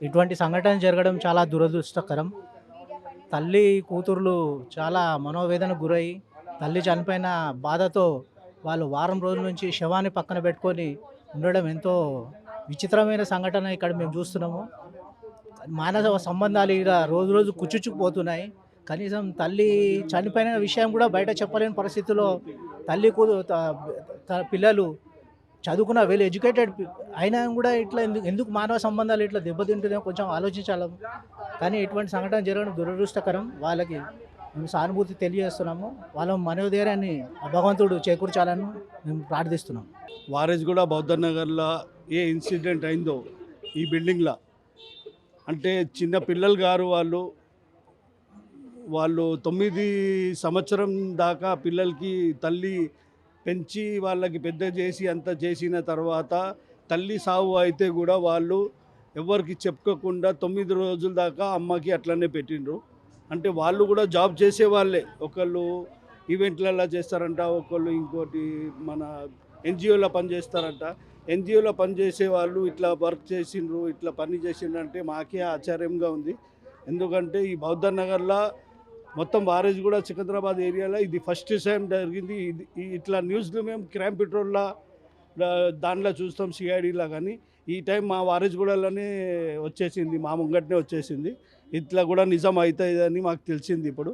ఇటువంటి సంఘటన జరగడం చాలా దురదృష్టకరం. తల్లి, కూతుర్లు చాలా మనోవేదనకు గురై, తల్లి చనిపోయిన బాధతో వాళ్ళు వారం రోజుల నుంచి శవాన్ని పక్కన పెట్టుకొని ఉండడం ఎంతో విచిత్రమైన సంఘటన ఇక్కడ మేము చూస్తున్నాము. మానవ సంబంధాలు ఈడ రోజు రోజు కుచించుకుపోతున్నాయి. కనీసం తల్లి చనిపోయిన విషయం కూడా బయట చెప్పలేని పరిస్థితిలో తల్లి కూ త పిల్లలు చదువుకున్న వెల్ ఎడ్యుకేటెడ్ అయినా కూడా ఇట్లా ఎందుకు మానవ సంబంధాలు ఇట్లా దెబ్బతింటున్నాయో కొంచెం ఆలోచించాలి. కానీ ఇటువంటి సంఘటన జరగడం దురదృష్టకరం. వాళ్ళకి మేము సానుభూతి తెలియజేస్తున్నాము. వాళ్ళ మనోధైర్యాన్ని ఆ భగవంతుడు చేకూర్చాలని మేము ప్రార్థిస్తున్నాం. వారేజ్గూడ బౌద్ధ నగర్లో ఏ ఇన్సిడెంట్ అయిందో ఈ బిల్డింగ్లో, అంటే చిన్న పిల్లలు గారు వాళ్ళు వాళ్ళు 9 సంవత్సరం దాకా పిల్లలకి తల్లి పెంచి వాళ్ళకి పెద్ద చేసి అంత చేసిన తర్వాత తల్లి సావు అయితే కూడా వాళ్ళు ఎవరికి చెప్పుకోకుండా 9 రోజుల దాకా అమ్మకి అట్లనే పెట్టిండ్రు. అంటే వాళ్ళు కూడా జాబ్ చేసేవాళ్ళే. ఒకళ్ళు ఈవెంట్లలో చేస్తారంట, ఒకళ్ళు ఇంకోటి మన ఎన్జిఓలో పనిచేస్తారంట. ఎన్జిఓలో పనిచేసే వాళ్ళు ఇట్లా వర్క్ చేసిండ్రు, ఇట్లా పని చేసిండ్రు అంటే మాకే ఆశ్చర్యంగా ఉంది. ఎందుకంటే ఈ బౌద్ధ నగర్లో మొత్తం వారేజ్గూడ సికింద్రాబాద్ ఏరియాలో ఇది ఫస్ట్ టైం జరిగింది. ఇది ఇట్లా న్యూస్లు మేము క్రైమ్ పెట్రోల్లో దాంట్లో చూస్తాం, సిఐడిలో. కానీ ఈ టైం మా వారేజ్గూడలోనే వచ్చేసింది, మా ముంగట్నే వచ్చేసింది. ఇట్లా కూడా నిజం అవుతుందని మాకు తెలిసింది ఇప్పుడు.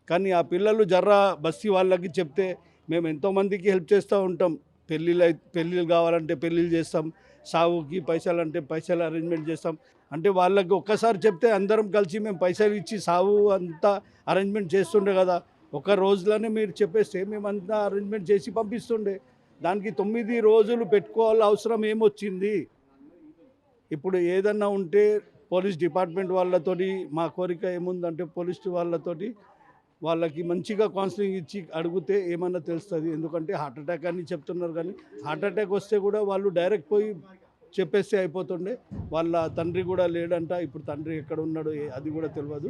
కానీ ఆ పిల్లలు జర్రా బస్తీ వాళ్ళకి చెప్తే మేము ఎంతోమందికి హెల్ప్ చేస్తూ ఉంటాం. పెళ్ళిళ్ళు కావాలంటే పెళ్ళిళ్ళు చేస్తాం, సావుకి పైసలు అంటే పైసలు అరేంజ్మెంట్ చేస్తాం. అంటే వాళ్ళకి ఒక్కసారి చెప్తే అందరం కలిసి మేము పైసలు ఇచ్చి సావు అంతా అరేంజ్మెంట్ చేస్తుండే కదా. ఒక రోజులోనే మీరు చెప్పేస్తే మేమంతా అరేంజ్మెంట్ చేసి పంపిస్తుండే. దానికి 9 రోజులు పెట్టుకోవాల్సిన అవసరం ఏమొచ్చింది? ఇప్పుడు ఏదన్నా ఉంటే పోలీస్ డిపార్ట్మెంట్ వాళ్ళతోటి మా కోరిక ఏముందంటే పోలీస్ వాళ్ళతోటి వాళ్ళకి మంచిగా కౌన్సిలింగ్ ఇచ్చి అడిగితే ఏమన్నా తెలుస్తుంది. ఎందుకంటే హార్ట్ అటాక్ అని చెప్తున్నారు, కానీ హార్ట్ అటాక్ వస్తే కూడా వాళ్ళు డైరెక్ట్ పోయి చెప్పేస్తే అయిపోతుండే. వాళ్ళ తండ్రి కూడా లేడంట. ఇప్పుడు తండ్రి ఎక్కడ ఉన్నాడో అది కూడా తెలియదు.